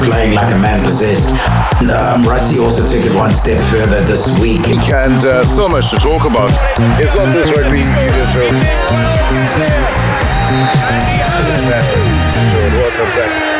playing like a man possessed. Rusty also took it one step further this week. And so much to talk about. It's not this Rugby Union Show. Welcome back.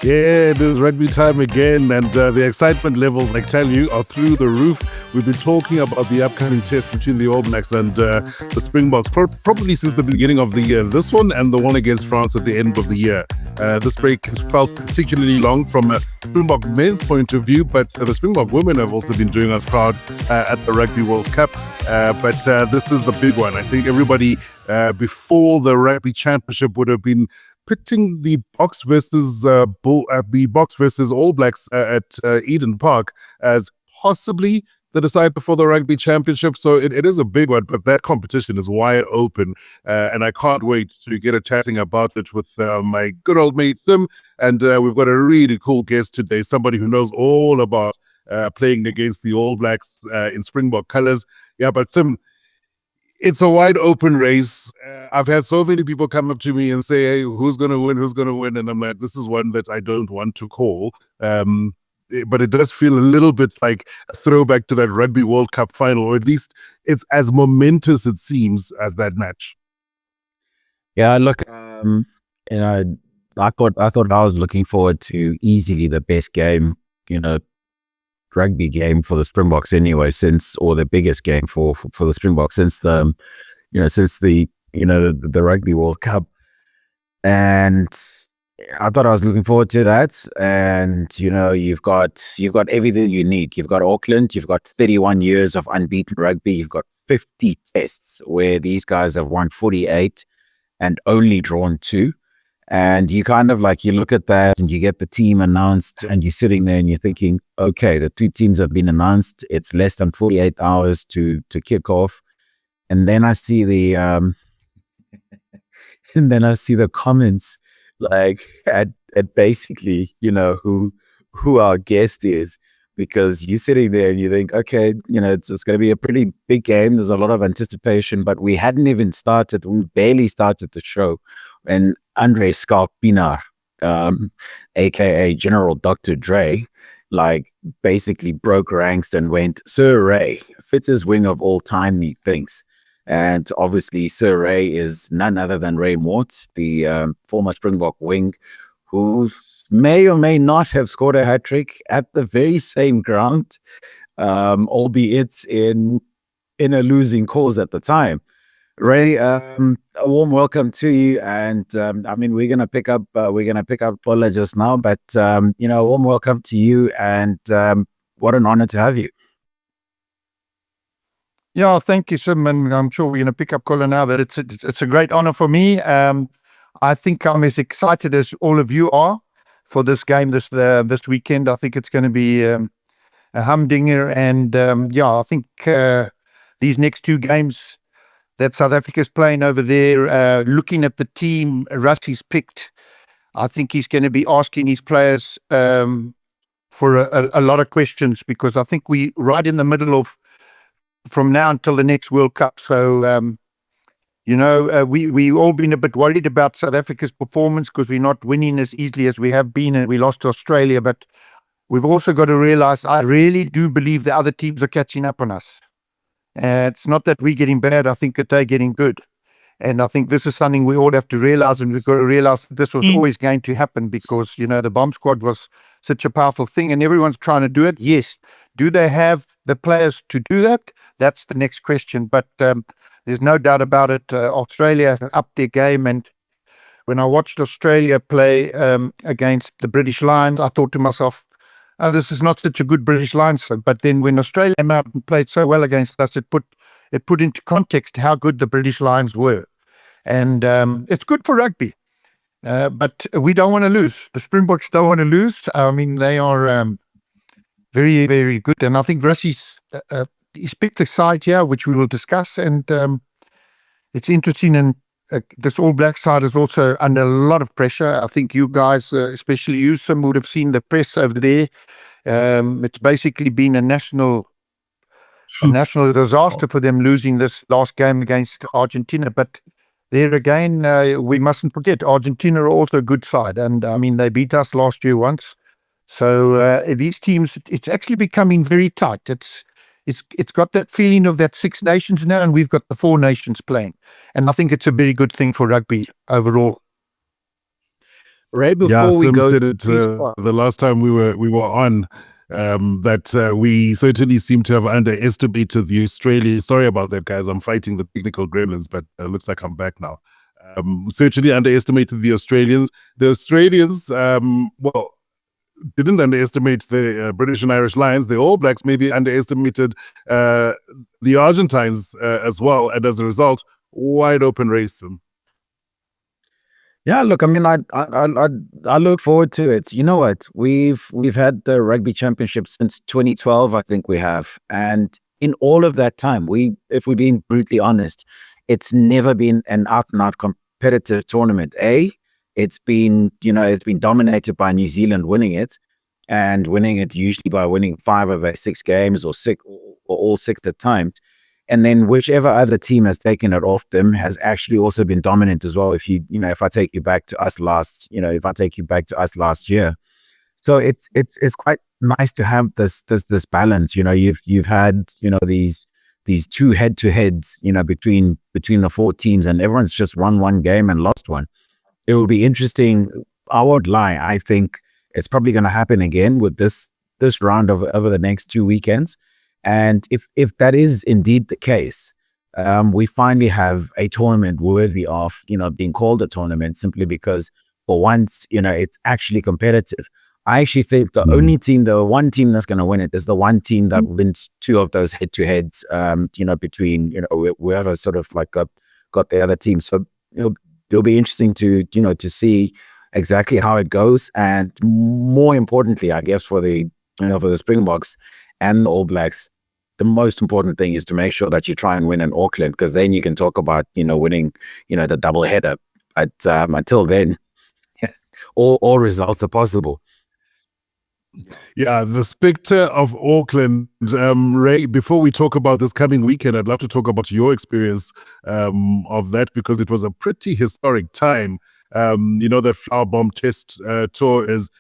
Yeah, it is rugby time again, and the excitement levels, I tell you, are through the roof. We've been talking about the upcoming test between the All Blacks and the Springboks, probably since the beginning of the year. This one and the one against France at the end of the year. This break has felt particularly long from a Springbok men's point of view, but the Springbok women have also been doing us proud at the Rugby World Cup. But this is the big one. I think everybody before the Rugby Championship would have been pitting the Boks versus All Blacks at Eden Park as possibly the decider for the Rugby Championship. So it is a big one, but that competition is wide open. And I can't wait to get a chatting about it with my good old mate Sim. And we've got a really cool guest today, somebody who knows all about playing against the All Blacks in Springbok colours. Yeah, but Sim, it's a wide open race. I've had so many people come up to me and say, hey, who's going to win? And I'm like, this is one that I don't want to call. But it does feel a little bit like a throwback to that Rugby World Cup final, or at least it's as momentous, it seems, as that match. Yeah, look, I thought I was looking forward to easily the best game, rugby game for the Springboks anyway, or the biggest game for the Springboks since the Rugby World Cup. And I thought I was looking forward to that. And you've got everything you need. You've got Auckland, you've got 31 years of unbeaten rugby, you've got 50 tests where these guys have won 48 and only drawn 2. And you kind of you look at that and you get the team announced and you're sitting there and you're thinking, okay, the 2 teams have been announced. It's less than 48 hours to kick off. And then I see the comments at basically, who our guest is, because you're sitting there and you think, okay, it's going to be a pretty big game. There's a lot of anticipation, but we barely started the show. And Andre Skalpinaar, aka General Dr. Dre, basically broke ranks and went, Sir Ray, fittest wing of all time, he thinks. And obviously Sir Ray is none other than Ray Mordt, the former Springbok wing, who may or may not have scored a hat-trick at the very same ground, albeit in a losing cause at the time. Ray, a warm welcome to you, and we're gonna pick up Paula just now, but a warm welcome to you, and what an honor to have you. Yeah, thank you, Sim, and I'm sure we're going to pick up Kola now, but it's a great honor for me. I think I'm as excited as all of you are for this game this weekend. I think it's going to be a humdinger, and I think these next 2 games that South Africa's playing over there, looking at the team Rusty's picked, I think he's going to be asking his players for a lot of questions, because I think we're right in the middle of from now until the next World Cup. So, we all been a bit worried about South Africa's performance because we're not winning as easily as we have been, and we lost to Australia. But we've also got to realize, I really do believe the other teams are catching up on us. It's not that we're getting bad. I think that they're getting good. And I think this is something we all have to realize, and we've got to realize that this was always going to happen, because, the bomb squad was such a powerful thing and everyone's trying to do it. Yes. Do they have the players to do that? That's the next question. But there's no doubt about it. Australia have upped their game. And when I watched Australia play against the British Lions, I thought to myself, this is not such a good British Lions. But then when Australia came out and played so well against us, it put into context how good the British Lions were. And it's good for rugby. But we don't want to lose. The Springboks don't want to lose. I mean, they are very, very good. And I think Rusty's he's picked a side here, which we will discuss. And it's interesting. And this All Black side is also under a lot of pressure. I think you guys, especially you, some would have seen the press over there. It's basically been a national disaster for them losing this last game against Argentina. But there again, we mustn't forget Argentina are also a good side, and I mean they beat us last year once. So these teams, it's actually becoming very tight. It's got that feeling of that Six Nations now, and we've got the Four Nations playing, and I think it's a very good thing for rugby overall. Ray, Yeah, before we Sim go, said it the last time we were on, that we certainly seem to have underestimated the Australians. Sorry about that, guys. I'm fighting the technical gremlins, but looks like I'm back now. Certainly underestimated the Australians. The Australians, well, didn't underestimate the British and Irish Lions. The All Blacks maybe underestimated the Argentines as well, and as a result, wide open race. yeah, look, I mean, I look forward to it. You know what? We've had the rugby championship since 2012, I think we have, and in all of that time, if we're being brutally honest, it's never been an out-and-out competitive tournament. It's been dominated by New Zealand winning it, and winning it usually by winning 5 of their 6 games or all 6 at times. And then whichever other team has taken it off them has actually also been dominant as well. If I take you back to us last year. So it's quite nice to have this balance. You've had, these 2 head-to-heads, between the 4 teams, and everyone's just won one game and lost one. It will be interesting. I won't lie. I think it's probably going to happen again with this round over the next 2 weekends. And if that is indeed the case, we finally have a tournament worthy of, being called a tournament, simply because for once, it's actually competitive. I actually think the one team that's going to win it is the one team that wins 2 of those head-to-heads, between, whoever sort of like got the other team. So it'll be interesting to see exactly how it goes. And more importantly, I guess for the Springboks and the All Blacks, the most important thing is to make sure that you try and win in Auckland, because then you can talk about, winning, the double header. But until then, all results are possible. Yeah, the spectre of Auckland. Ray, before we talk about this coming weekend, I'd love to talk about your experience of that, because it was a pretty historic time. The Flower Bomb Test tour is,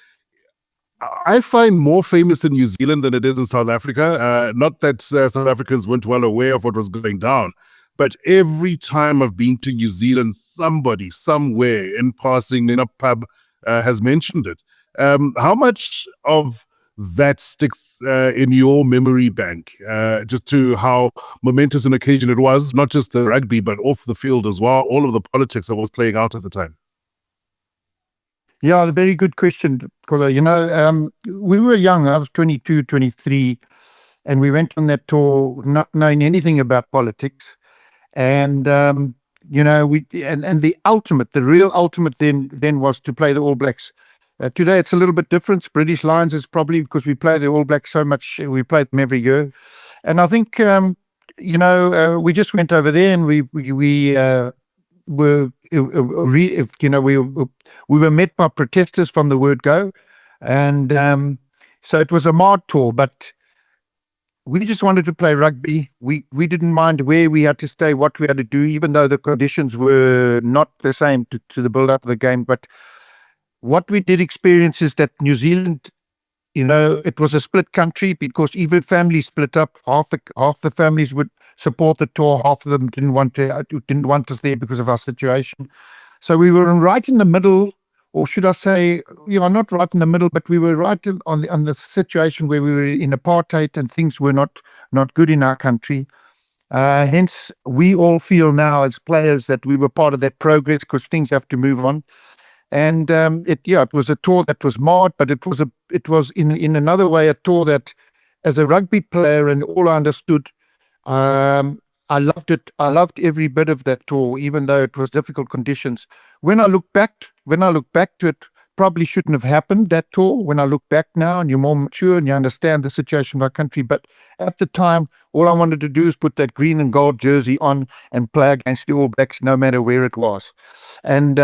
I find, more famous in New Zealand than it is in South Africa. Not that South Africans weren't well aware of what was going down, but every time I've been to New Zealand, somebody, somewhere, in passing, in a pub, has mentioned it. How much of that sticks in your memory bank, just to how momentous an occasion it was, not just the rugby, but off the field as well, all of the politics that was playing out at the time? Yeah, a very good question, Kola. We were young. I was 22, 23, and we went on that tour not knowing anything about politics. And, the real ultimate then was to play the All Blacks. Today, it's a little bit different. British Lions is probably because we play the All Blacks so much. We play them every year. And I think, we just went over there, and we were we were met by protesters from the word go, and so it was a Mordt tour, but we just wanted to play rugby. We didn't mind where we had to stay, what we had to do, even though the conditions were not the same to the build up of the game. But what we did experience is that New Zealand, it was a split country, because even families split up. Half the families would support the tour, half of them didn't want us there because of our situation. So we were right in the middle, or should I say, not right in the middle, but we were right on the situation where we were in apartheid and things were not good in our country. Hence, we all feel now as players that we were part of that progress, because things have to move on. And it was a tour that was marred, but it was in another way a tour that, as a rugby player, and all I understood, I loved it. I loved every bit of that tour, even though it was difficult conditions. When I look back to it, probably shouldn't have happened, that tour. When I look back now, and you're more mature and you understand the situation of our country, but at the time, all I wanted to do is put that green and gold jersey on and play against the All Blacks, no matter where it was. And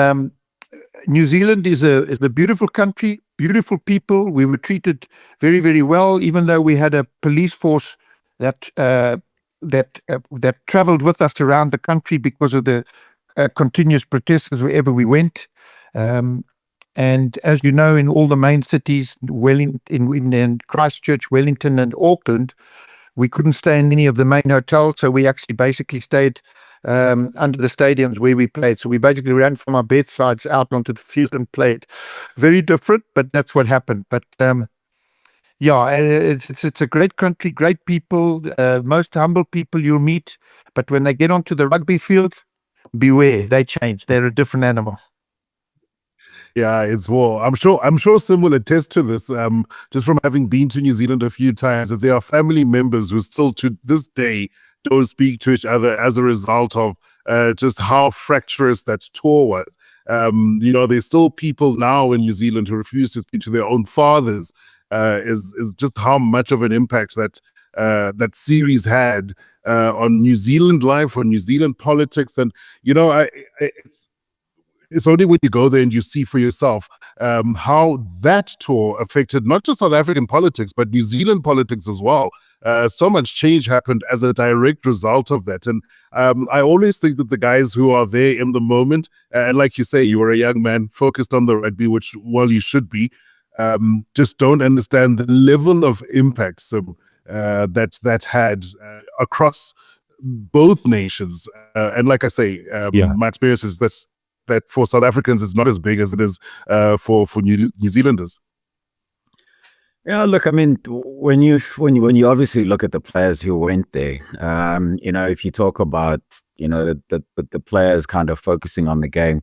New Zealand is a beautiful country, beautiful people. We were treated very, very well, even though we had a police force that traveled with us around the country because of the continuous protesters wherever we went. And as you know, in all the main cities, in Christchurch, Wellington, and Auckland, we couldn't stay in any of the main hotels, so we actually basically stayed under the stadiums where we played. So we basically ran from our bedsides out onto the field and played. Very different, but that's what happened. But yeah, it's a great country, great people, most humble people you'll meet. But when they get onto the rugby field, beware, they change. They're a different animal. Yeah, it's war. I'm sure Sim will attest to this, just from having been to New Zealand a few times, that there are family members who still to this day don't speak to each other as a result of just how fractious that tour was. There's still people now in New Zealand who refuse to speak to their own fathers. Is just how much of an impact that series had on New Zealand life, on New Zealand politics. And it's only when you go there and you see for yourself how that tour affected not just South African politics, but New Zealand politics as well. So much change happened as a direct result of that. And I always think that the guys who are there in the moment, and like you say, you were a young man focused on the rugby, which, well, you should be, just don't understand the level of impact that had across both nations. And like I say, my experience is that for South Africans, it's not as big as it is for New Zealanders. Yeah, look, I mean, when you obviously look at the players who went there, if you talk about, the players kind of focusing on the game,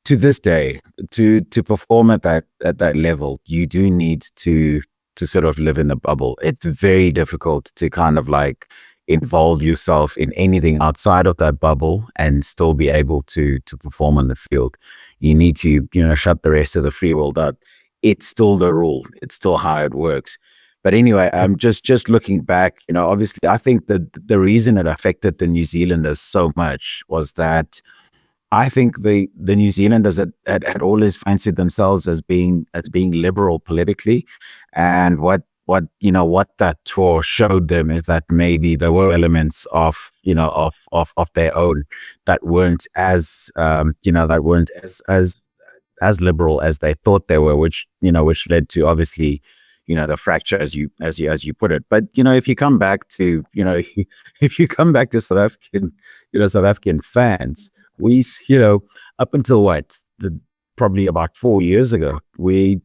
to this day, to perform at that level, you do need to sort of live in the bubble. It's very difficult to kind of like involve yourself in anything outside of that bubble and still be able to perform on the field. You need to, shut the rest of the free world out. It's still the rule. It's still how it works. But anyway, just looking back, obviously, I think that the reason it affected the New Zealanders so much was that I think the New Zealanders had always fancied themselves as being liberal politically, and what that tour showed them is that maybe there were elements of their own that weren't as as liberal as they thought they were, which led to obviously the fracture as you put it. But if you come back to South African fans, we up until probably about 4 years ago, we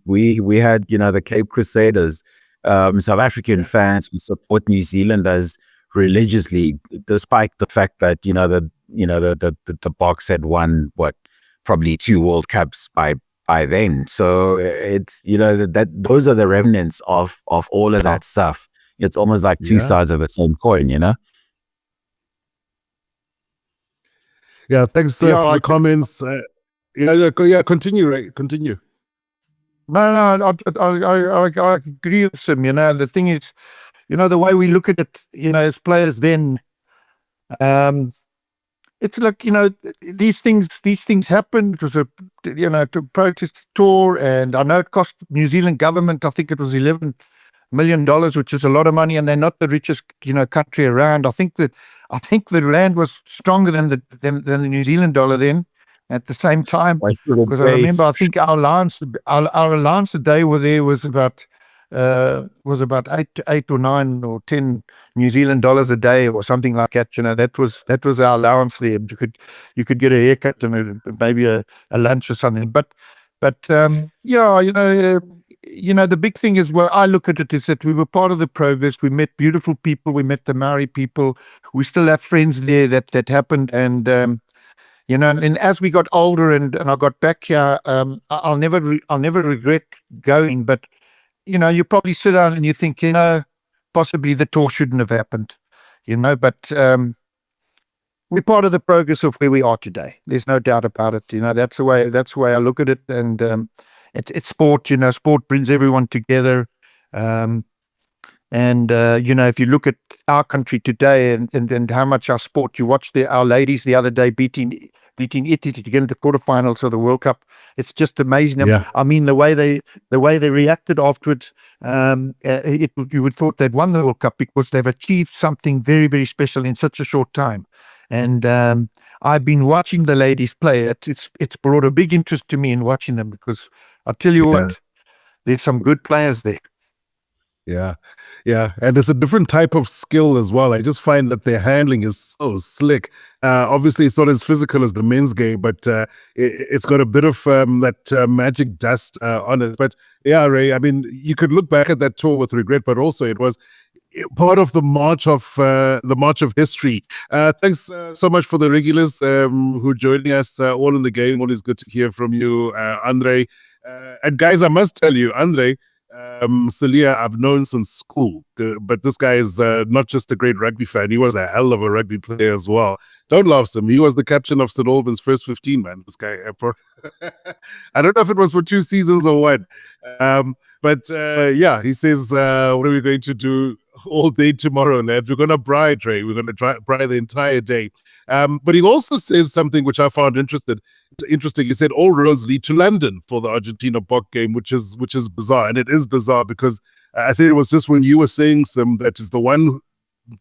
had the Cape Crusaders, South African fans who support New Zealanders religiously, despite the fact that the Boks had won probably 2 World Cups by then. So it's that those are the remnants of all of that stuff. It's almost like two sides of the same coin, Yeah, thanks for the comments. Continue, Ray. Continue. No, I agree with him. The thing is, the way we look at it, as players then, it's like, these things happened. It was a protest tour, and I know it cost New Zealand government, I think it was $11 million, which is a lot of money, and they're not the richest, country around. I think the rand was stronger than the New Zealand dollar then. At the same time, because I remember, I think our allowance a day there was about 8 or 9 or 10 New Zealand dollars a day or something like that. That was our allowance there. You could get a haircut and maybe a lunch or something. But the big thing is, where I look at it, is that we were part of the progress. We met beautiful people. We met the Maori people. We still have friends there that happened. And and as we got older and I got back here, I'll never regret going. But you probably sit down and you think, possibly the tour shouldn't have happened, But we're part of the progress of where we are today. There's no doubt about it. That's the way I look at it. And it's sport. Sport brings everyone together. If you look at our country today and how much our sport, you watched our ladies the other day beating Italy to get into the quarterfinals of the World Cup. It's just amazing. Yeah. I mean, the way they reacted afterwards, you would thought they'd won the World Cup because they've achieved something very, very special in such a short time. And I've been watching the ladies play. It's brought a big interest to me in watching them, because I tell you what, there's some good players there. Yeah, yeah, and it's a different type of skill as well. I just find that their handling is so slick. Obviously, it's not as physical as the men's game, but it's got a bit of that magic dust on it. But yeah, Ray, I mean, you could look back at that tour with regret, but also it was part of the march of history. Thanks so much for the regulars who are joining us all in the game. Always good to hear from you, Andre. And guys, I must tell you, Andre, Siya, I've known since school, but this guy is not just a great rugby fan, he was a hell of a rugby player as well. Don't laugh, him. He was the captain of St. Albans' first 15, man. This guy, I don't know if it was for 2 seasons or what. But yeah, he says, what are we going to do all day tomorrow, lads? We're going to braai, Trey. We're going to braai the entire day. But he also says something which I found interesting. He said all roads lead to London for the Argentina Bok game, which is bizarre. And it is bizarre because I think it was just when you were saying that is the one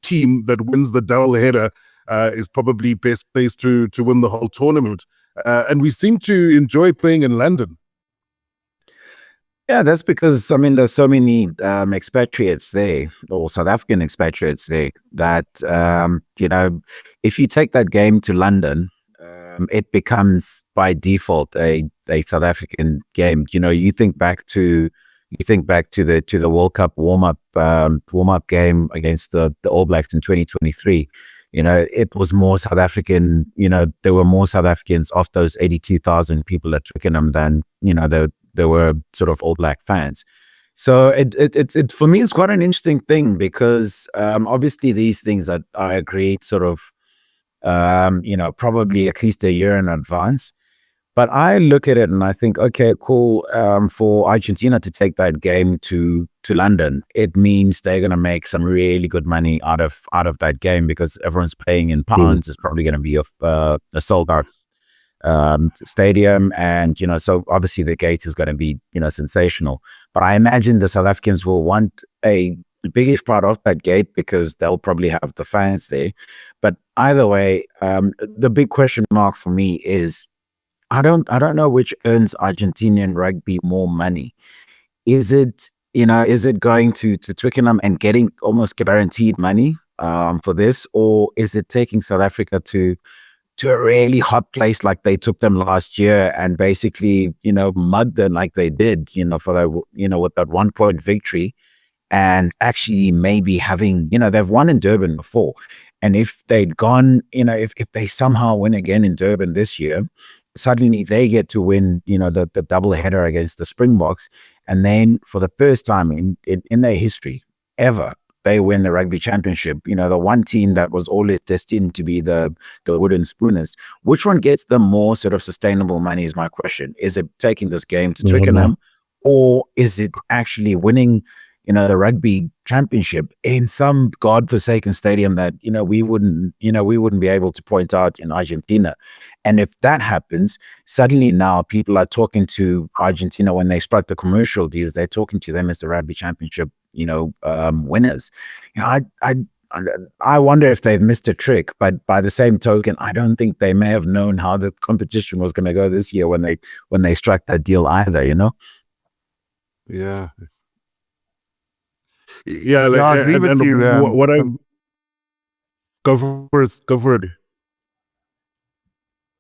team that wins the double header is probably best placed to win the whole tournament. And we seem to enjoy playing in London. Yeah, that's because, I mean, there's so many expatriates there, or South African expatriates there, that, if you take that game to London, it becomes by default a South African game. You think back to the World Cup warm up game against the All Blacks in 2023. It was more South African. There were more South Africans of those 82,000 people at Twickenham than there were sort of All Black fans. So it for me, it's quite an interesting thing because obviously these things that I agree sort of probably at least a year in advance. But I look at it and I think, okay, cool. For Argentina to take that game to London, it means they're going to make some really good money out of that game because everyone's playing in pounds. It's probably going to be a sold out stadium, and so obviously the gate is going to be sensational. But I imagine the South Africans will want a biggest part of that gate because they'll probably have the fans there. But either way, the big question mark for me is I don't know which earns Argentinian rugby more money. Is it going to Twickenham and getting almost guaranteed money for this, or is it taking South Africa to a really hot place like they took them last year and basically, mugged them like they did, for that, with that 1-point victory, and actually maybe having, they've won in Durban before. And if they'd gone, if they somehow win again in Durban this year, suddenly they get to win, the double header against the Springboks. And then for the first time in their history ever, they win the rugby championship. The one team that was always destined to be the wooden spooners. Which one gets them more sort of sustainable money is my question. Is it taking this game to Twickenham, or is it actually winning, the rugby championship in some godforsaken stadium that, we wouldn't be able to point out in Argentina? And if that happens, suddenly now people are talking to Argentina when they struck the commercial deals, they're talking to them as the rugby championship, winners. I wonder if they've missed a trick, but by the same token, I don't think they may have known how the competition was going to go this year when they struck that deal either, Yeah. Yeah, I agree with you. What I go for it.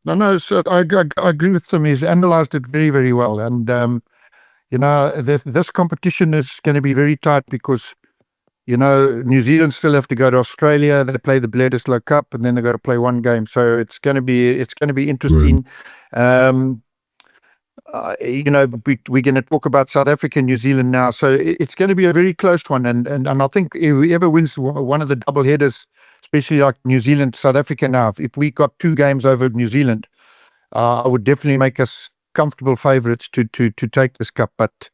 No. So I agree with him. He's analyzed it very, very well, and this competition is going to be very tight because New Zealand still have to go to Australia. They play the Bledisloe Cup, and then they got to play one game. So it's going to be interesting. We're going to talk about South Africa and New Zealand now. So it's going to be a very close one. And I think if whoever wins one of the double headers, especially like New Zealand, South Africa now, if we got 2 games over New Zealand, I would definitely make us comfortable favourites to take this cup. But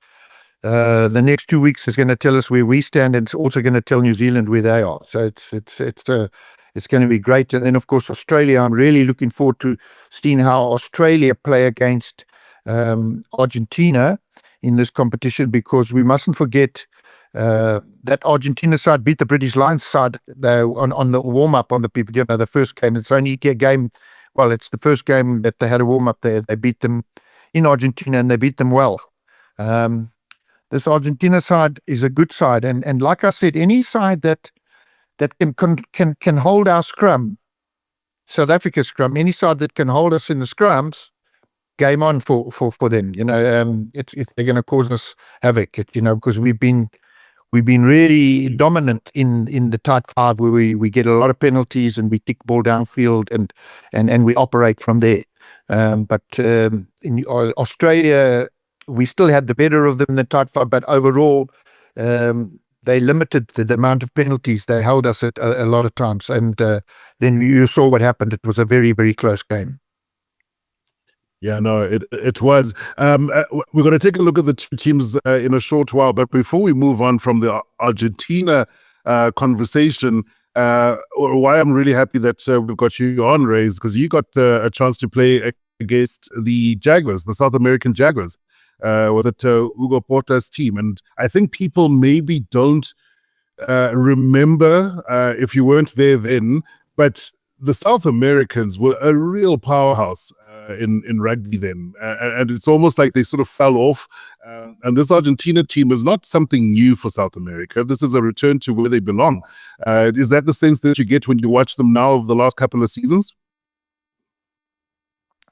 the next 2 weeks is going to tell us where we stand, and it's also going to tell New Zealand where they are. So it's going to be great. And then, of course, Australia, I'm really looking forward to seeing how Australia play against Argentina in this competition, because we mustn't forget that Argentina side beat the British Lions side on the warm-up on the people, the first game. It's only a game well, it's the first game that they had a warm-up there. They beat them in Argentina, and they beat them well. This Argentina side is a good side, and like I said, any side that can hold our scrum, South Africa's scrum, any side that can hold us in the scrums, game on for them. They're going to cause us havoc. Because we've been really dominant in the tight five, where we get a lot of penalties and we kick ball downfield and we operate from there. But in Australia, we still had the better of them in the tight five, but overall, they limited the amount of penalties. They held us at a lot of times, and then you saw what happened. It was a very, very close game. Yeah, no, it was. We're going to take a look at the two teams in a short while, but before we move on from the Argentina conversation, why I'm really happy that we've got you on, Ray, because you got a chance to play against the Jaguars, the South American Jaguars. Was it Hugo Porta's team? And I think people maybe don't remember, if you weren't there then, but the South Americans were a real powerhouse in rugby then. And it's almost like they sort of fell off. And this Argentina team is not something new for South America. This is a return to where they belong. Is that the sense that you get when you watch them now over the last couple of seasons?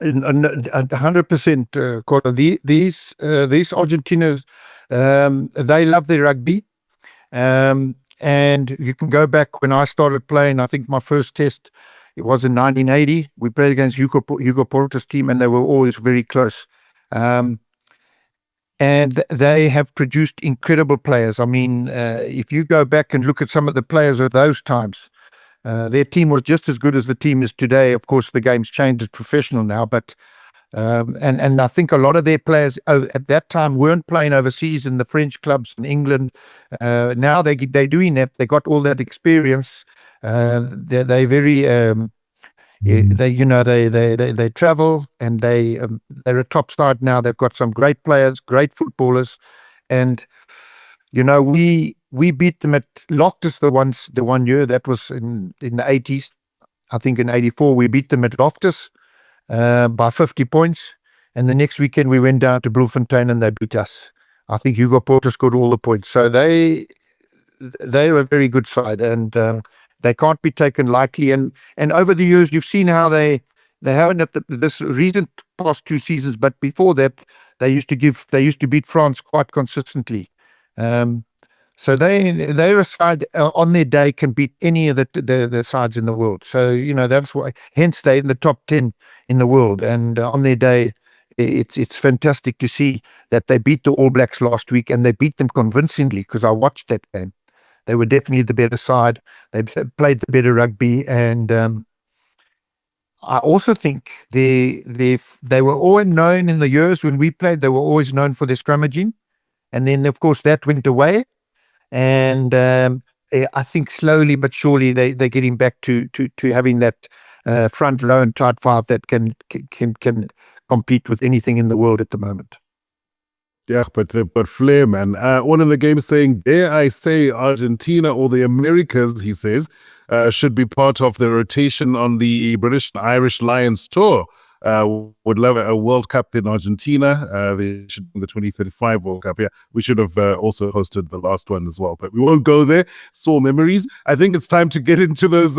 100%, Connor. These Argentinos, they love their rugby. And you can go back when I started playing. I think my first test, it was in 1980. We played against Hugo Porta's team, and they were always very close. And they have produced incredible players. I mean, if you go back and look at some of the players of those times, their team was just as good as the team is today. Of course, the game's changed; it's professional now. But and I think a lot of their players at that time weren't playing overseas in the French clubs in England. Now they're doing that. They got all that experience. They're very they travel, and they're a top side now. They've got some great players, great footballers, and we beat them at Loftus the one year. That was in the 80s. I think in 84 we beat them at Loftus by 50 points, and the next weekend we went down to Bloemfontein and they beat us. I think Hugo Porta scored all the points. So they're a very good side, and they can't be taken lightly. And over the years, you've seen how they haven't at this recent past 2 seasons, but before that, they used to beat France quite consistently. So they're a side on their day can beat any of the sides in the world. So that's why, hence they're in the top 10 in the world. And on their day, it's fantastic to see that they beat the All Blacks last week, and they beat them convincingly, because I watched that game. They were definitely the better side. They played the better rugby, and I also think they were always known in the years when we played. They were always known for their scrummaging, and then of course that went away. And I think slowly but surely they're getting back to having that front row and tight five that can compete with anything in the world at the moment. Yeah, but flair, man. One in the game saying, dare I say Argentina or the Americas, he says, should be part of the rotation on the British and Irish Lions tour. Would love a World Cup in Argentina. They should be the 2035 World Cup. Yeah, we should have also hosted the last one as well, but we won't go there. Sore memories. I think it's time to get into those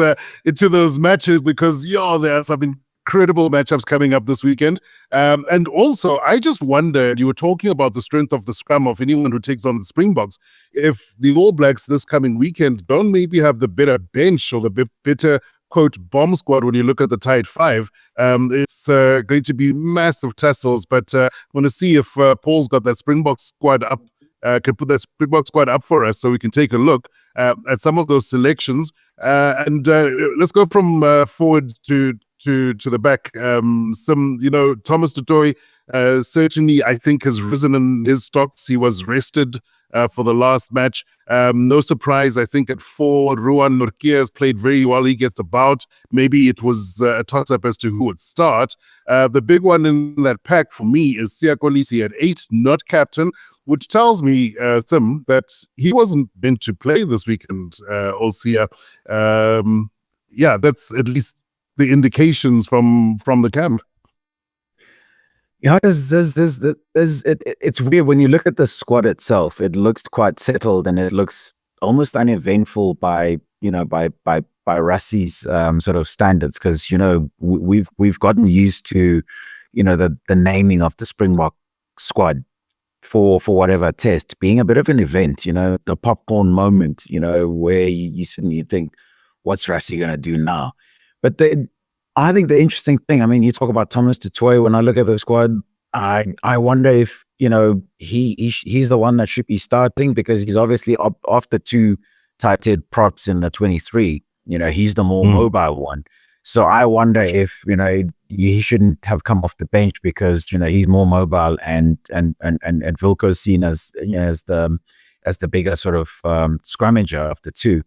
matches, because there are some incredible matchups coming up this weekend. And also, I just wondered, you were talking about the strength of the scrum of anyone who takes on the Springboks. If the All Blacks this coming weekend don't maybe have the better bench or the better quote bomb squad when you look at the tight five, it's going to be massive tussles. But I want to see if Paul's got that Springbok squad up, can put that Springbok squad up for us so we can take a look at some of those selections. And let's go from forward to the back. Thomas du Toit certainly, I think, has risen in his stocks. He was rested for the last match. No surprise, I think, at 4, Ruan Nortje has played very well. He gets about. Maybe it was a toss-up as to who would start. The big one in that pack for me is Siya Kolisi at 8, not captain, which tells me, Sim, that he wasn't meant to play this weekend, Siya. That's at least the indications from the camp. Yeah, it's weird when you look at the squad itself. It looks quite settled and it looks almost uneventful by Rassie's sort of standards, because we've gotten used to the naming of the Springbok squad for whatever test being a bit of an event, the popcorn moment, where you suddenly think, what's Rassie going to do now? But I think the interesting thing, I mean, you talk about Thomas du Toit. When I look at the squad, I wonder if, he's the one that should be starting, because he's obviously off the two tight head props in the 23. He's the more mobile one. So I wonder if, he shouldn't have come off the bench, because, he's more mobile and Wilco's seen as, as the bigger sort of scrummager of the two.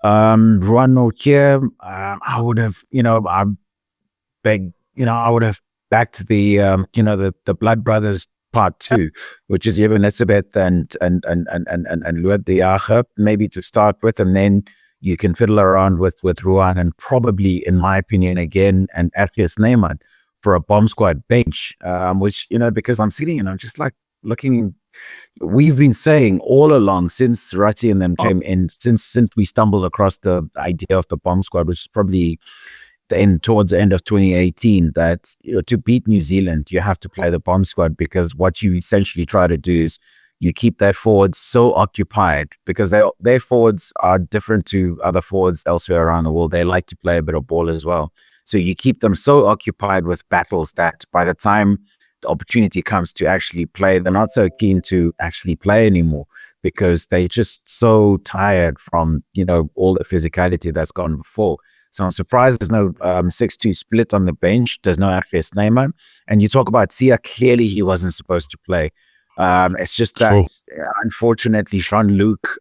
Ruan Mordt, I would have, I would have backed the, the Blood Brothers Part 2, which is Eben Etzebeth and Lood de Jager, maybe to start with, and then you can fiddle around with Ruan, and probably, in my opinion, again, and Ardie Savea for a bomb squad bench, which, because I'm sitting and I'm just like looking. We've been saying all along since Ratty and them came in, since we stumbled across the idea of the bomb squad, which is probably towards the end of 2018, that to beat New Zealand, you have to play the bomb squad, because what you essentially try to do is you keep their forwards so occupied, because their forwards are different to other forwards elsewhere around the world. They like to play a bit of ball as well. So you keep them so occupied with battles that by the time the opportunity comes to actually play, they're not so keen to actually play anymore, because they're just so tired from, all the physicality that's gone before. So I'm surprised there's no 6-2 split on the bench. There's no Ardie Savea. And you talk about Siya, clearly he wasn't supposed to play. It's just that, unfortunately, Jean-Luc,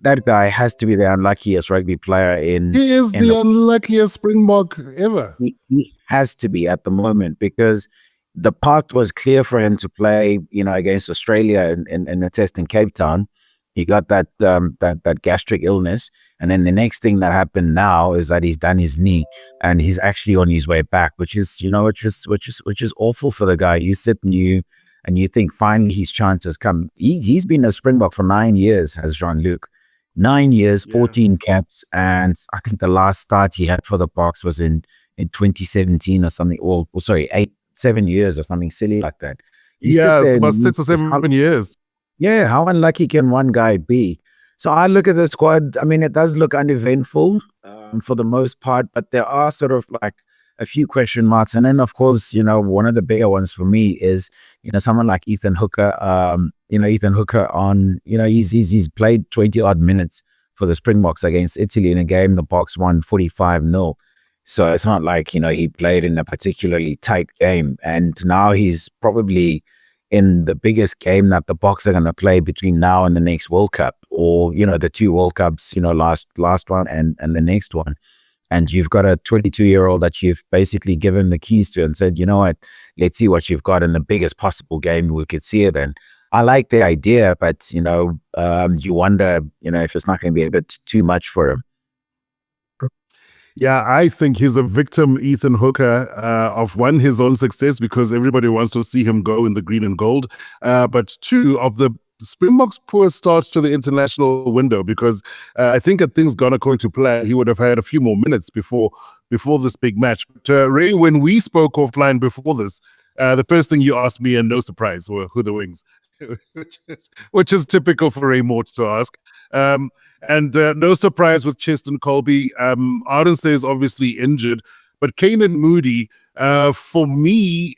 that guy has to be the unluckiest rugby player in. He is the unluckiest Springbok ever. He has to be at the moment, because the path was clear for him to play, against Australia in the test in Cape Town. He got that gastric illness, and then the next thing that happened now is that he's done his knee, and he's actually on his way back, which is awful for the guy. You sit and you think finally his chance has come. He's been a Springbok for 9 years, has Jean-Luc. 9 years, 14 caps, and I think the last start he had for the Boks was in 2017 or something, or sorry, 7 years or something silly like that. About 6 or 7 years. Yeah, how unlucky can one guy be? So I look at the squad. I mean, it does look uneventful for the most part, but there are sort of like a few question marks. And then, of course, one of the bigger ones for me is, someone like Ethan Hooker. Ethan Hooker he's played 20 odd minutes for the Springboks against Italy in a game the Boks won 45-0. So it's not like, he played in a particularly tight game. And now he's probably in the biggest game that the Boks are going to play between now and the next World Cup, or, the two World Cups, last one and the next one. And you've got a 22-year-old that you've basically given the keys to and said, you know what, let's see what you've got in the biggest possible game we could see it in. I like the idea, but, you wonder, if it's not going to be a bit too much for him. Yeah, I think he's a victim, Ethan Hooker, of one, his own success, because everybody wants to see him go in the green and gold, but two, of the Springboks' poor start to the international window, because I think had things gone according to plan, he would have had a few more minutes before this big match. But Ray, when we spoke offline before this, the first thing you asked me, and no surprise, were who the wings, which is typical for Ray Mordt to ask. And no surprise with Cheston Colby. Ardenstey is obviously injured, but Canan Moodie, for me,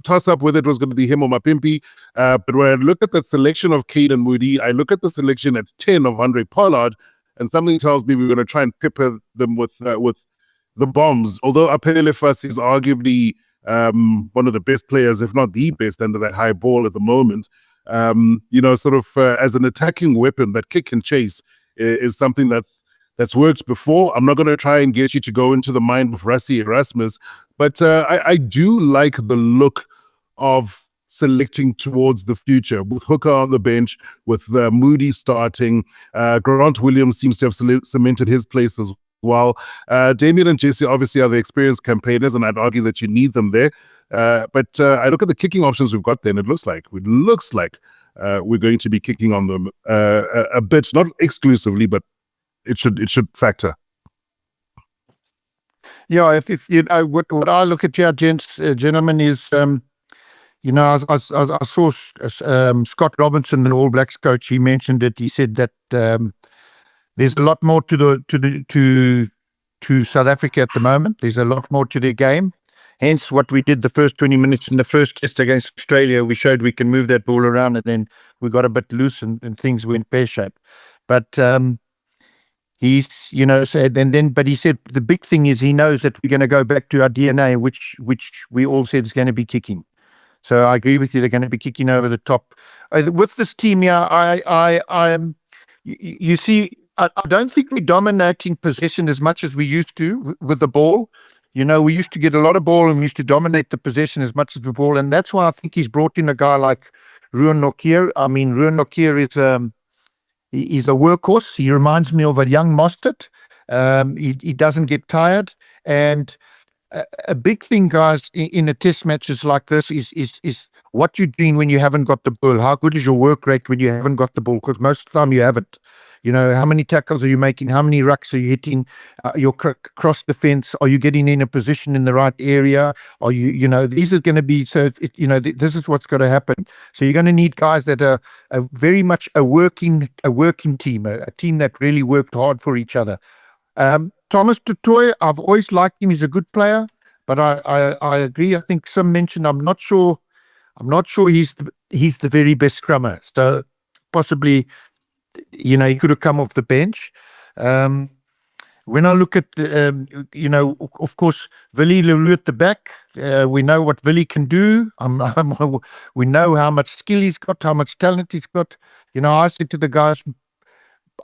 toss up whether it was going to be him or Mapimpi. But when I look at that selection of Canan Moodie, I look at the selection at 10 of Andre Pollard, and something tells me we're going to try and pepper them with the bombs. Although Apelele Fassi is arguably one of the best players, if not the best, under that high ball at the moment. As an attacking weapon, that kick and chase is something that's worked before. I'm not going to try and get you to go into the mind of Rassie Erasmus, but I do like the look of selecting towards the future, with Hooker on the bench, with Moodie starting. Grant Williams seems to have cemented his place as While Damien and Jesse obviously are the experienced campaigners, and I'd argue that you need them there. But I look at the kicking options we've got there, and it looks like we're going to be kicking on them a bit, not exclusively, but it should factor. Yeah, if you know what I look at here, gentlemen, is I saw Scott Robinson, the All Blacks coach. He mentioned it. He said that there's a lot more to South Africa at the moment. There's a lot more to their game. Hence, what we did the first 20 minutes in the first test against Australia, we showed we can move that ball around, and then we got a bit loose and things were in pear-shape. But he's, said, but he said the big thing is he knows that we're going to go back to our DNA, which we all said is going to be kicking. So I agree with you. They're going to be kicking over the top. With this team, you see, I don't think we're dominating possession as much as we used to with the ball. We used to get a lot of ball and we used to dominate the possession as much as the ball. And that's why I think he's brought in a guy like Ruan Lockyer. I mean, Ruan Lockyer is he's a workhorse. He reminds me of a young Mordt. He doesn't get tired. And a big thing, guys, in a test matches like this is what you're doing when you haven't got the ball. How good is your work rate when you haven't got the ball? Because most of the time you haven't. How many tackles are you making? How many rucks are you hitting? Your cross defense? Are you getting in a position in the right area? Are you, these are going to be, so, this is what's going to happen. So you're going to need guys that are very much a working team, a team that really worked hard for each other. Thomas Tutoy, I've always liked him. He's a good player, but I agree. I think some mentioned, I'm not sure he's the very best scrummer. So possibly, he could have come off the bench. When I look at, of course, Willie Leroux at the back, we know what Willie can do. We know how much skill he's got, how much talent he's got. I said to the guys,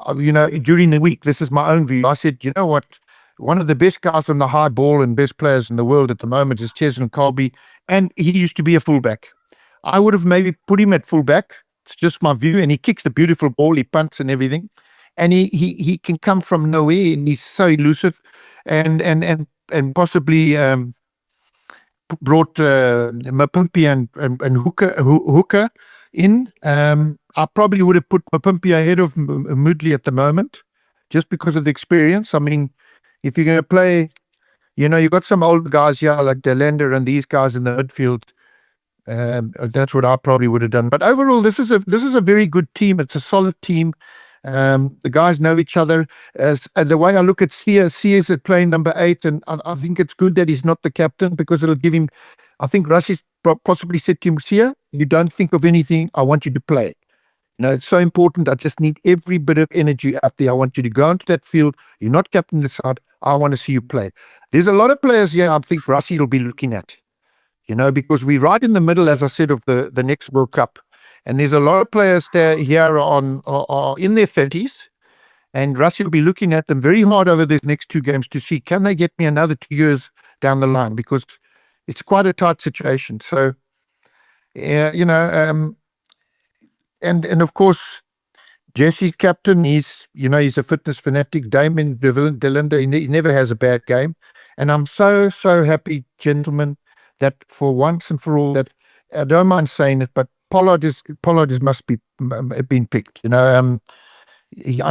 during the week, this is my own view. I said, you know what? One of the best guys on the high ball and best players in the world at the moment is Cheslin Colby, and he used to be a fullback. I would have maybe put him at fullback. It's just my view, and he kicks the beautiful ball, he punts and everything, and he can come from nowhere, and he's so elusive, and possibly brought Mapimpi and Hooker in. I probably would have put Mapimpi ahead of Moodley at the moment, just because of the experience. I mean, if you're going to play, you got some old guys here like Delander and these guys in the midfield. That's what I probably would have done. But overall, this is a very good team. It's a solid team. The guys know each other. The way I look at Siya's at playing number 8, and I think it's good that he's not the captain, because it'll give him. I think Russi's possibly said to him, Siya, you don't think of anything. I want you to play. It's so important. I just need every bit of energy out there. I want you to go into that field. You're not captain the side. I want to see you play. There's a lot of players here I think Russi will be looking at. Because we're right in the middle, as I said, of the next World Cup. And there's a lot of players there here are in their 30s. And Russi will be looking at them very hard over these next 2 games to see, can they get me another 2 years down the line? Because it's quite a tight situation. So, and of course, Jesse's captain, he's a fitness fanatic. Damien Delander, he never has a bad game. And I'm so happy, gentlemen, that for once and for all, that I don't mind saying it, but Pollard must be been picked. I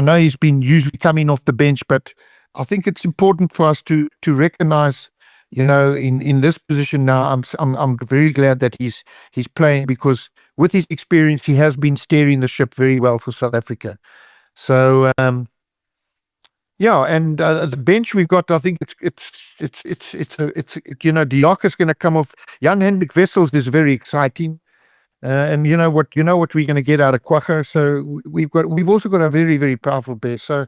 know he's been usually coming off the bench, but I think it's important for us to recognize, in this position now. I'm very glad that he's playing, because with his experience, he has been steering the ship very well for South Africa. So the bench we've got, I think it's Diak is going to come off. Jan Hendrik Wessels is very exciting, and you know what we're going to get out of Kwagga. So we've also got a very, very powerful base. So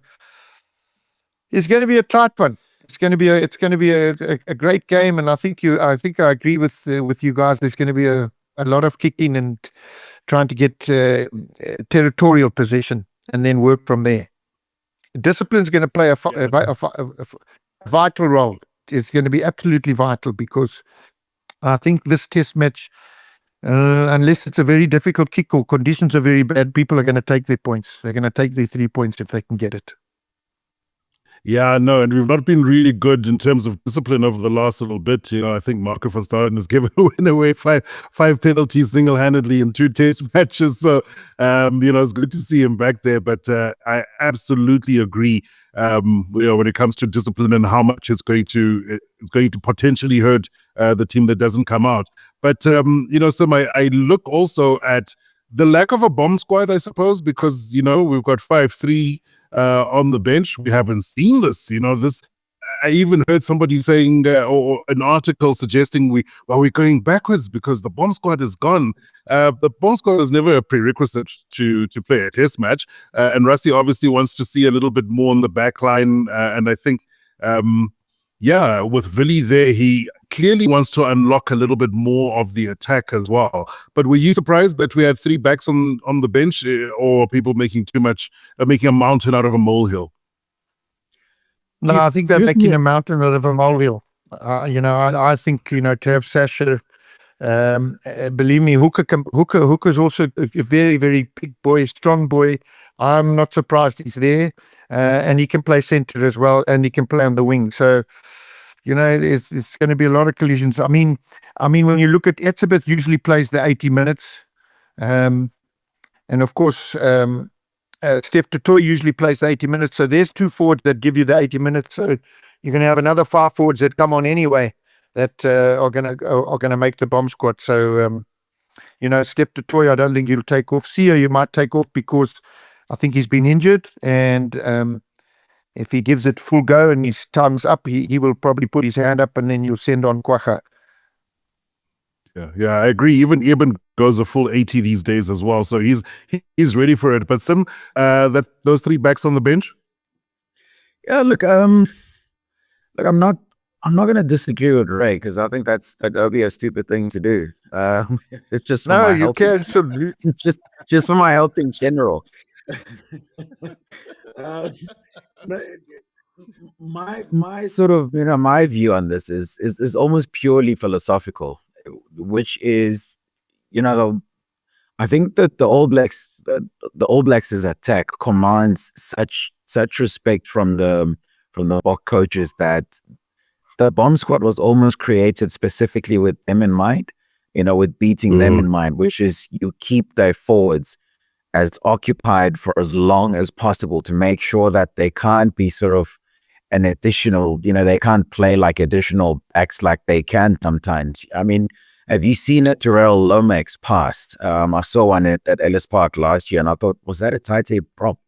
it's going to be a tight one. It's going to be a great game, and I think I agree with you guys. There's going to be a lot of kicking and trying to get territorial possession and then work from there. Discipline is going to play a vital role. It's going to be absolutely vital, because I think this test match, unless it's a very difficult kick or conditions are very bad, people are going to take their points. They're going to take their 3 points if they can get it. Yeah, no, and we've not been really good in terms of discipline over the last little bit. I think Marco van Staden has given away five penalties single-handedly in 2 test matches. So, it's good to see him back there. But I absolutely agree. When it comes to discipline and how much it's going to potentially hurt the team that doesn't come out. But Sim, I look also at the lack of a bomb squad, I suppose, because we've got 5-3. On the bench. We haven't seen this. I even heard somebody saying, or an article suggesting we're going backwards because the bomb squad is gone. The bomb squad is never a prerequisite to play a test match. And Rusty obviously wants to see a little bit more on the back line. And I think, with Villy there, he clearly wants to unlock a little bit more of the attack as well. But were you surprised that we had 3 backs on the bench, or people making making a mountain out of a molehill? No, I think they're making a mountain out of a molehill. I think, to have Sasha, believe me, Hooker's also a very, very big boy, strong boy. I'm not surprised he's there. And he can play center as well, and he can play on the wing. So, it's going to be a lot of collisions. I mean, when you look at Etzebeth, usually plays the 80 minutes. And of course, Steph Totoy usually plays the 80 minutes. So there's 2 forwards that give you the 80 minutes. So you're going to have another 5 forwards that come on anyway that are going to make the bomb squad. So, Steph Totoy, I don't think he'll take off. Siya, you might take off because I think he's been injured. And if he gives it full go and his time's up, he will probably put his hand up and then you'll send on Kwacha. Yeah, I agree. Even Eben goes a full 80 these days as well, so he's ready for it. But those 3 backs on the bench. Yeah, look, I'm not going to disagree with Ray because I think that'll be a stupid thing to do. It's just for my health. Just for my health in general. My sort of my view on this is almost purely philosophical, which is I think that the All Blacks' attack commands such respect from the Bok coaches that the bomb squad was almost created specifically with them in mind, with beating them in mind, which is you keep their forwards as occupied for as long as possible to make sure that they can't be sort of an additional, they can't play like additional backs like they can sometimes. I mean, have you seen it? Terrell Lomax passed. I saw one at Ellis Park last year and I thought, was that a tight prop?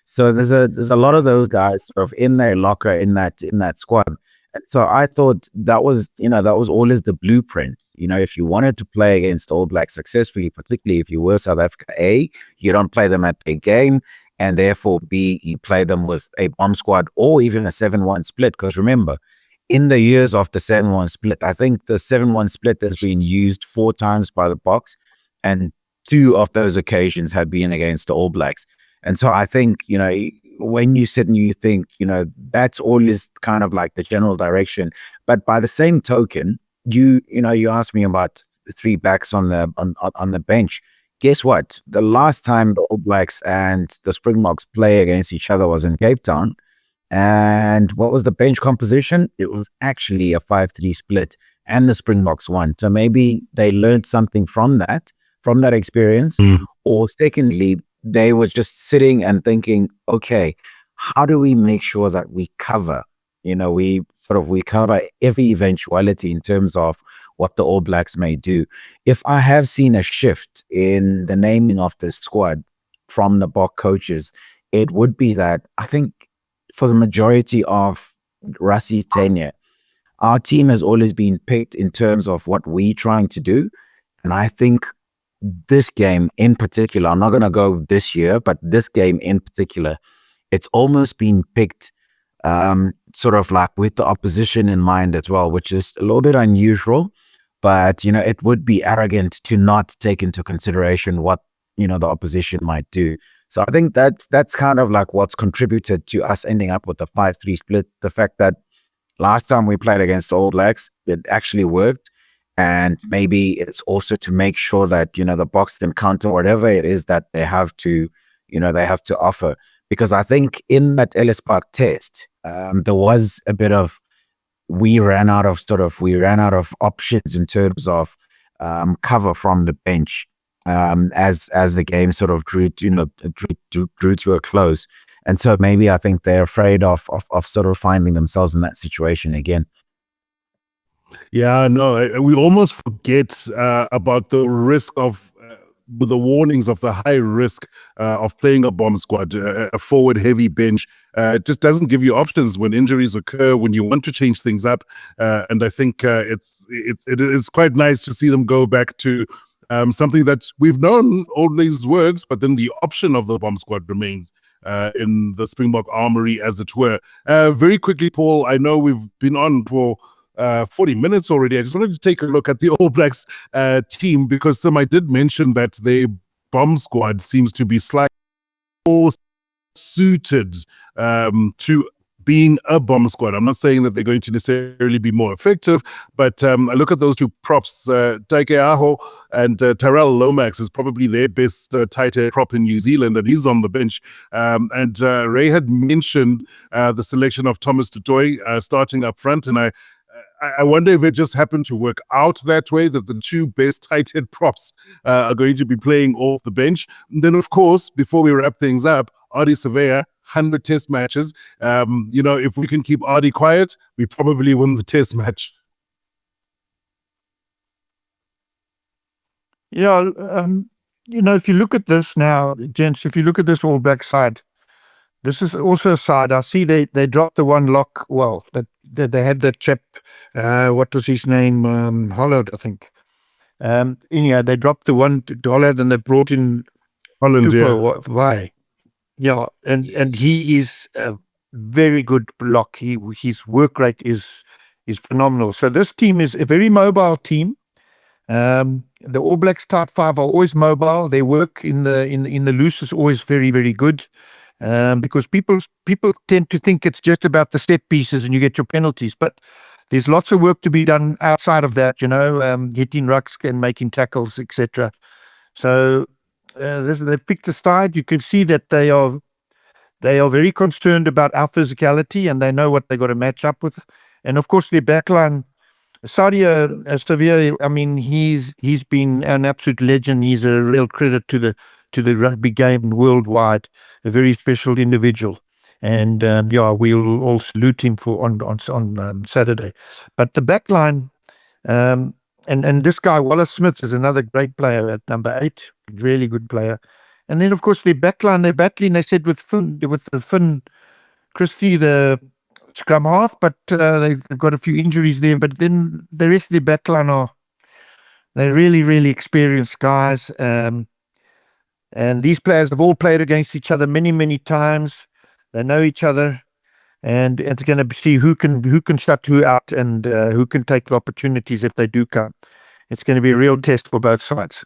So there's a lot of those guys sort of in their locker in that squad. And so I thought that was always the blueprint. If you wanted to play against All Blacks successfully, particularly if you were South Africa, A, you don't play them at a game, and therefore B, you play them with a bomb squad or even a 7-1 split. Because remember, in the years of the 7-1 split, I think the 7-1 split has been used 4 times by the Boks, and 2 of those occasions have been against the All Blacks. And so I think, when you sit and you think, that's always kind of like the general direction. But by the same token, you asked me about the 3 backs on the bench. Guess what? The last time the All Blacks and the Springboks play against each other was in Cape Town. And what was the bench composition? It was actually a 5-3 split, and the Springboks won. So maybe they learned something from that experience. Or secondly, they were just sitting and thinking, okay, how do we make sure that we cover, we cover every eventuality in terms of what the All Blacks may do. If I have seen a shift in the naming of the squad from the Bok coaches, it would be that I think for the majority of Rusty's tenure, our team has always been picked in terms of what we're trying to do. And I think this game in particular, I'm not going to go this year, but this game in particular, it's almost been picked sort of like with the opposition in mind as well, which is a little bit unusual, but it would be arrogant to not take into consideration what the opposition might do. So I think that's kind of like what's contributed to us ending up with a 5-3 split. The fact that last time we played against the All Blacks, it actually worked. And maybe it's also to make sure that, the Boks can counter whatever it is that they have to offer. Because I think in that Ellis Park test, there was a bit of, we ran out of options in terms of cover from the bench as the game sort of drew to a close. And so maybe I think they're afraid of sort of finding themselves in that situation again. Yeah, no, we almost forget about the risk of the warnings of the high risk of playing a bomb squad, a forward heavy bench. It just doesn't give you options when injuries occur, when you want to change things up. And I think it is quite nice to see them go back to something that we've known always works, but then the option of the bomb squad remains in the Springbok armory, as it were. Very quickly, Paul, I know we've been on for 40 minutes already. I just wanted to take a look at the All Blacks team, because I did mention that their bomb squad seems to be slightly more suited to being a bomb squad. I'm not saying that they're going to necessarily be more effective, but I look at those two props, Taike Aho and Tyrell Lomax is probably their best tight end prop in New Zealand, and he's on the bench. And Ray had mentioned the selection of Thomas Tutoy starting up front, and I wonder if it just happened to work out that way, that the two best tight end props are going to be playing off the bench. And then, of course, before we wrap things up, Ardie Savea, 100 test matches. If we can keep Ardie quiet, we probably win the test match. Yeah, if you look at this now, gents, if you look at this All Black side, this is also a side. I see they dropped the one lock. Well, that they had that chap, what was his name? Holland, I think. Anyhow, they dropped the one to Holland and they brought in Holland, Why? Yeah, and he is a very good lock. His work rate is phenomenal. So this team is a very mobile team. The All Blacks type 5 are always mobile. Their work in the loose is always very, very good. Because people tend to think it's just about the set pieces and you get your penalties, but there's lots of work to be done outside of that, hitting rucks and making tackles, etc. So they picked a side. You can see that they are very concerned about our physicality and they know what they got to match up with. And of course, their backline, Siya Kolisi, I mean, he's been an absolute legend. He's a real credit to the rugby game worldwide, a very special individual. And we'll all salute him on Saturday. But the back line, and this guy, Wallace Smith, is another great player at number 8, really good player. And then, of course, their backline, they're battling, they said, with Finn Christie, the scrum half, but they've got a few injuries there. But then the rest of the backline they're really, really experienced guys. And these players have all played against each other many, many times. They know each other, and it's going to see who can shut who out and who can take the opportunities if they do come. It's going to be a real test for both sides.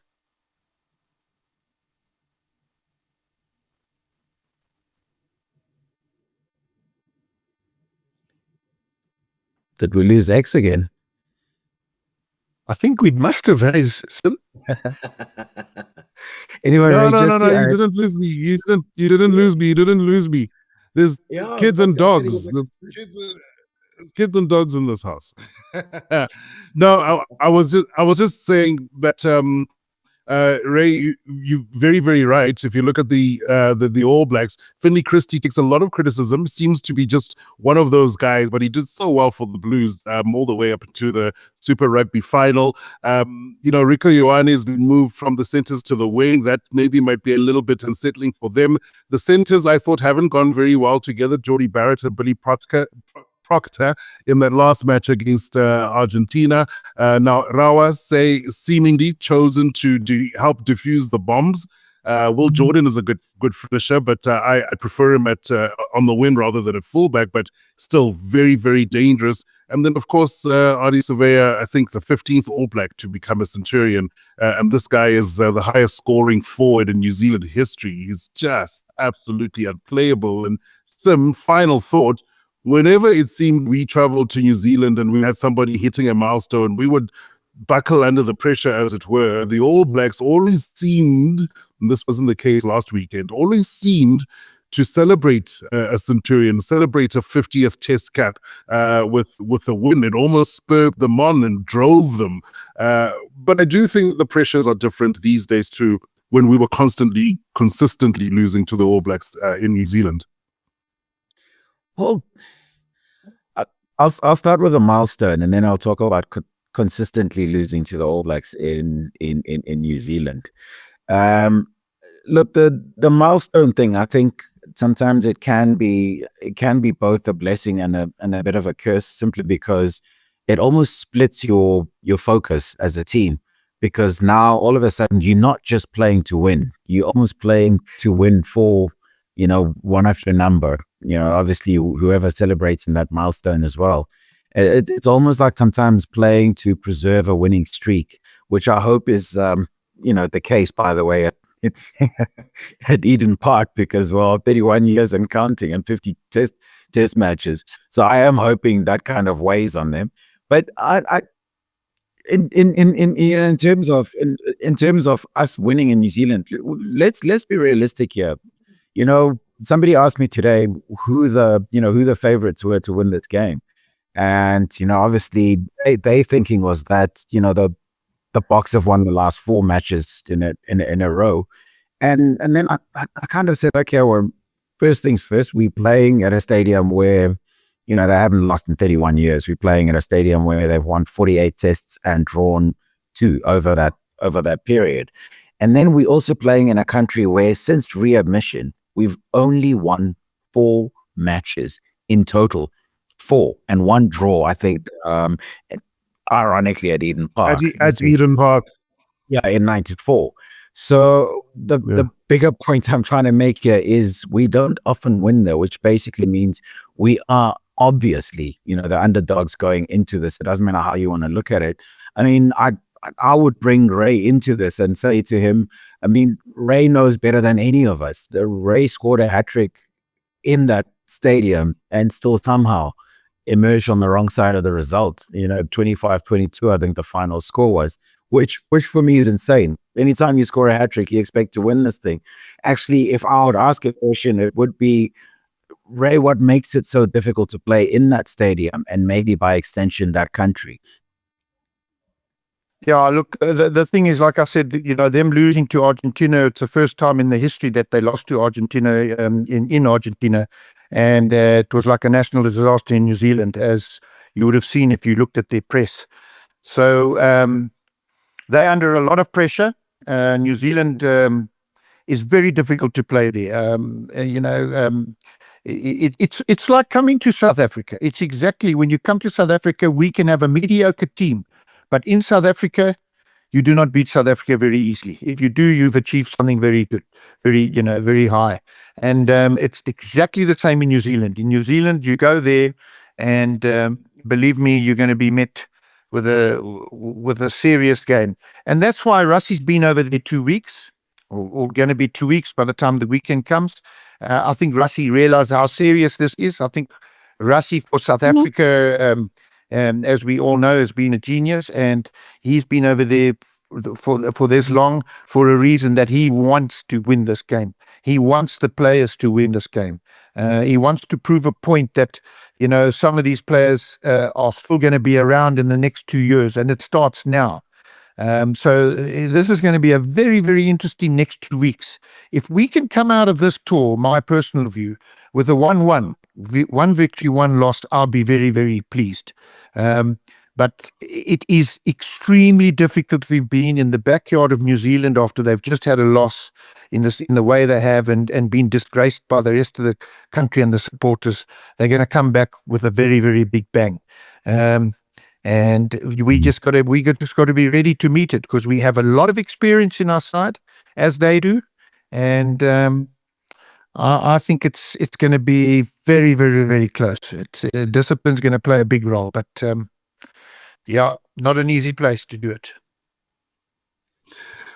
Did we lose X again? I think we must have. Anyway, no, Ray, you didn't lose me. You didn't lose me. There's kids and dogs. There's kids and dogs in this house. No, I was just saying that Ray, you very, very right. If you look at the All Blacks, Finley Christie takes a lot of criticism. Seems to be just one of those guys, but he did so well for the Blues all the way up to the Super Rugby final. Rico Ioane has been moved from the centers to the wing. That maybe might be a little bit unsettling for them. The centers, I thought, haven't gone very well together. Jordie Barrett and Billy Proctor in that last match against Argentina. Now, Rawa seemingly chosen to help defuse the bombs. Will Jordan is a good finisher, but I prefer him at on the wing rather than at fullback, but still very, very dangerous. And then, of course, Ardie Savea, I think the 15th All Black to become a Centurion. And this guy is the highest scoring forward in New Zealand history. He's just absolutely unplayable. And Sim, final thought, whenever it seemed we traveled to New Zealand and we had somebody hitting a milestone, we would buckle under the pressure, as it were. The All Blacks always seemed, and this wasn't the case last weekend, always seemed to celebrate a centurion, celebrate a 50th Test cap with a win. It almost spurred them on and drove them. But I do think the pressures are different these days too, when we were consistently losing to the All Blacks in New Zealand. Well, I'll start with a milestone, and then I'll talk about consistently losing to the All Blacks in New Zealand. Look, the milestone thing, I think sometimes it can be both a blessing and a bit of a curse, simply because it almost splits your focus as a team. Because now all of a sudden you're not just playing to win, you're almost playing to win for, one of your number. Obviously whoever celebrates in that milestone as well. It's almost like sometimes playing to preserve a winning streak, which I hope is, the case, by the way, at Eden Park, because, 31 years and counting and 50 test matches. So I am hoping that kind of weighs on them. But in terms of us winning in New Zealand, let's be realistic here. Somebody asked me today who the favorites were to win this game. And, obviously they thinking was that, the Boks have won the last 4 matches in a row. And then I kind of said, okay, well, first things first, we're playing at a stadium where, they haven't lost in 31 years. We're playing at a stadium where they've won 48 tests and drawn 2 over that period. And then we're also playing in a country where since readmission, we've only won 4 matches in total. 4 and 1 draw, I think, ironically at Eden Park. At Eden Park. Yeah, in 94. So the bigger point I'm trying to make here is we don't often win there, which basically means we are obviously, the underdogs going into this. It doesn't matter how you want to look at it. I mean, I would bring Ray into this and say to him, Ray knows better than any of us. Ray scored a hat-trick in that stadium and still somehow emerged on the wrong side of the result. 25-22, I think the final score was, which for me is insane. Anytime you score a hat-trick, you expect to win this thing. Actually, if I would ask a question, it would be, Ray, what makes it so difficult to play in that stadium and maybe by extension that country? Yeah, look, the thing is, like I said, them losing to Argentina, it's the first time in the history that they lost to Argentina in Argentina. And it was like a national disaster in New Zealand, as you would have seen if you looked at their press. So they're under a lot of pressure. New Zealand is very difficult to play there. It's like coming to South Africa. It's exactly, when you come to South Africa, we can have a mediocre team. But in South Africa, you do not beat South Africa very easily. If you do, you've achieved something very good, very high. And it's exactly the same in New Zealand. In New Zealand, you go there and believe me, you're going to be met with a serious game. And that's why Russie's been over there 2 weeks, or going to be 2 weeks by the time the weekend comes. I think Russie realized how serious this is. I think Russie for South Africa, as we all know, has been a genius, and he's been over there for this long for a reason, that he wants to win this game. He wants the players to win this game. He wants to prove a point that, some of these players are still going to be around in the next 2 years, and it starts now. So this is going to be a very, very interesting next 2 weeks. If we can come out of this tour, my personal view, with a 1-1, 1 victory, 1 loss, I'll be very, very pleased. But it is extremely difficult. We've been in the backyard of New Zealand after they've just had a loss in the way they have, and been disgraced by the rest of the country and the supporters. They're going to come back with a very, very big bang. And we just got to be ready to meet it, because we have a lot of experience in our side, as they do. And I think it's going to be very, very, very close. Discipline's going to play a big role, but not an easy place to do it.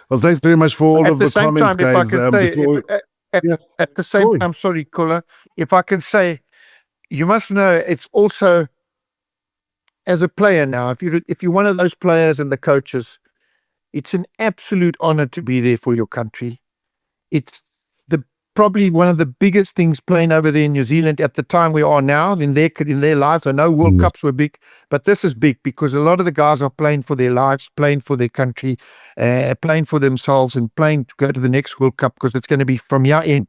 Well, thanks very much for all of the comments, guys. At the same time, sorry, Kola, if I can say, you must know, it's also, as a player now, if you're one of those players and the coaches, it's an absolute honor to be there for your country. It's the probably one of the biggest things playing over there in New Zealand at the time we are now in their lives. I know World Cups were big, but this is big because a lot of the guys are playing for their lives, playing for their country, playing for themselves, and playing to go to the next World Cup because it's going to be from year in.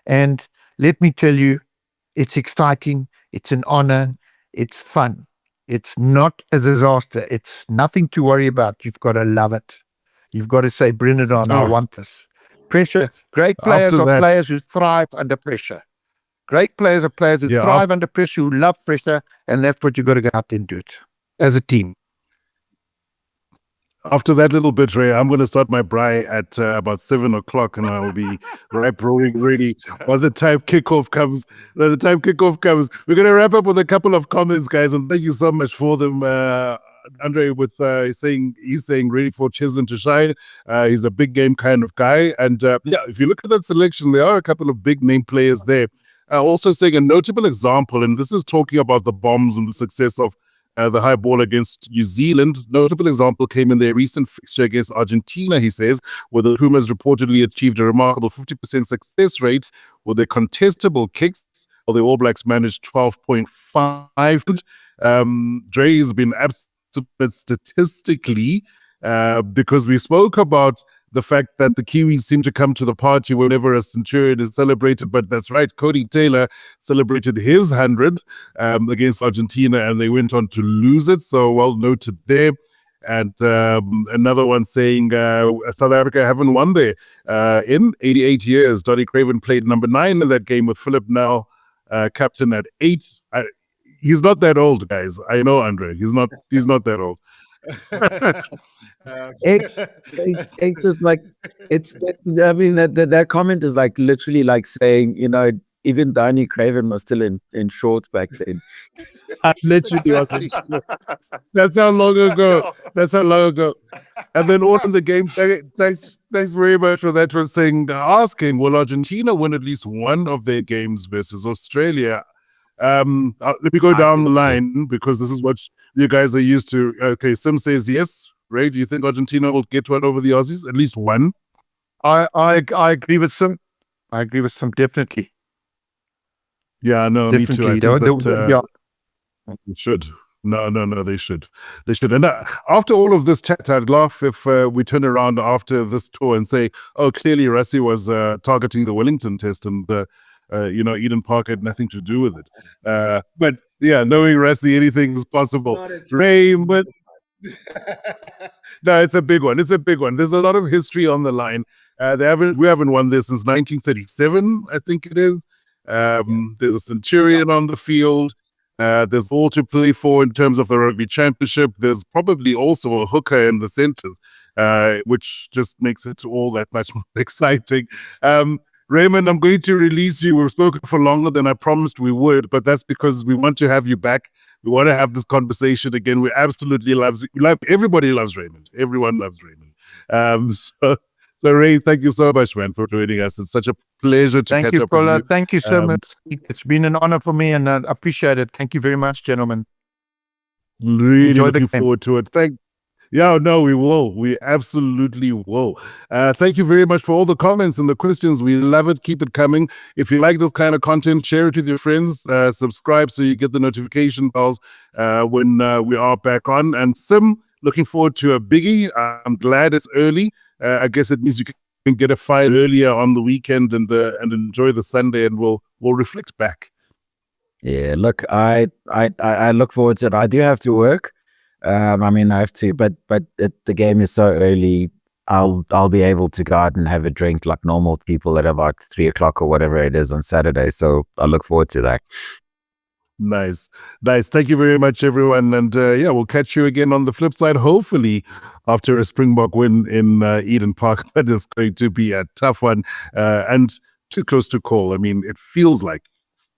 And let me tell you, it's exciting. It's an honor. It's fun. It's not a disaster. It's nothing to worry about. You've got to love it. You've got to say, bring it on. I want this. Pressure. Great players are players who thrive under pressure. Great players are players who thrive under pressure, who love pressure, and that's what you've got to go out and do it as a team. After that little bit, Ray, I'm going to start my braai at about 7 o'clock, and I will be right rolling ready by the time kickoff comes. We're going to wrap up with a couple of comments, guys, and thank you so much for them. Andre with he's saying ready for Cheslin to shine. He's a big game kind of guy, and if you look at that selection, there are a couple of big name players there. Also saying a notable example, and this is talking about the Bombs and the success of the high ball against New Zealand. Notable example came in their recent fixture against Argentina, he says, where the Pumas reportedly achieved a remarkable 50% success rate with their contestable kicks, while the All Blacks managed 12.5. Dre has been absolute statistically because we spoke about the fact that the Kiwis seem to come to the party whenever a Centurion is celebrated, but that's right, Cody Taylor celebrated his 100 against Argentina, and they went on to lose it, so well noted there. And another one saying South Africa haven't won there in 88 years. Donnie Craven played number 9 in that game with Philip now captain at 8. He's not that old, guys. I know, Andre. He's not that old. It's just like I mean that comment is like literally like saying, you know, even Donnie Craven was still in shorts back then. I literally was in shorts. That's how long ago. And then on the game, thanks very much for that. For saying, asking, will Argentina win at least one of their games versus Australia? Let me go down the line because this is what you guys are used to. Okay, Sim says yes. Ray, do you think Argentina will get one over the Aussies? At least one? I agree with Sim. Definitely. Yeah, no, Definitely. me too. I think they should. No, they should. And after all of this chat, I'd laugh if we turn around after this tour and say, oh, clearly Rassie was targeting the Wellington test and Eden Park had nothing to do with it. But yeah, knowing Rassie, anything is possible. Ray, but no, it's a big one. There's a lot of history on the line. We haven't won this since 1937, I think it is. There's a Centurion on the field. There's all to play for in terms of the Rugby Championship. There's probably also a hooker in the centres, which just makes it all that much more exciting. Raymond, I'm going to release you. We've spoken for longer than I promised we would, but that's because we want to have you back. We want to have this conversation again. We absolutely everybody loves Raymond. Everyone loves Raymond. So Ray, thank you so much, man, for joining us. It's such a pleasure to catch up with you. Thank you so much. It's been an honor for me, and I appreciate it. Thank you very much, gentlemen. Really looking forward to it. We will. We absolutely will. Thank you very much for all the comments and the questions. We love it. Keep it coming. If you like this kind of content, share it with your friends. Subscribe so you get the notification bells when we are back on. And Sim, looking forward to a biggie. I'm glad it's early. I guess it means you can get a fight earlier on the weekend and enjoy the Sunday, and we'll reflect back. Yeah, look, I look forward to it. I do have to work. I have to, but the game is so early. I'll be able to go out and have a drink like normal people at about 3 o'clock or whatever it is on Saturday. So I look forward to that. Nice. Thank you very much, everyone. And we'll catch you again on the flip side, hopefully after a Springbok win in Eden Park. That is going to be a tough one and too close to call. I mean, it feels like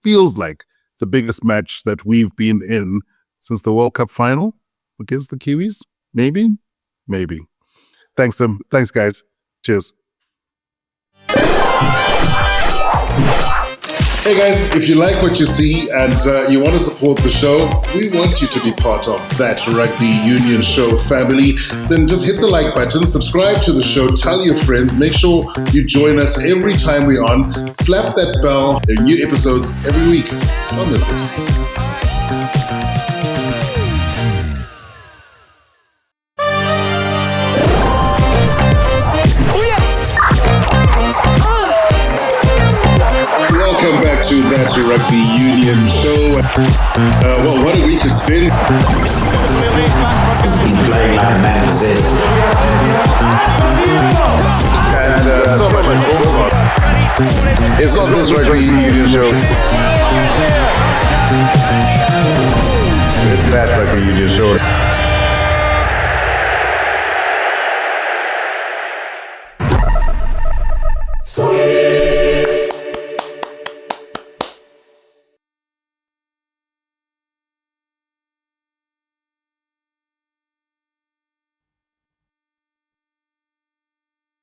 the biggest match that we've been in since the World Cup final against the Kiwis. Maybe. Thanks, Tim. Thanks, guys. Cheers. Hey guys, if you like what you see and you want to support the show, we want you to be part of That Rugby Union Show family. Then just hit the like button, subscribe to the show, tell your friends, make sure you join us every time we're on. Slap that bell. There are new episodes every week. Don't miss it. Welcome back to That Rugby Union Show. Well, what a week it's been. He's playing like a man possessed. And so much to talk about. It's not this Rugby Union Show. It's That Rugby Union Show. So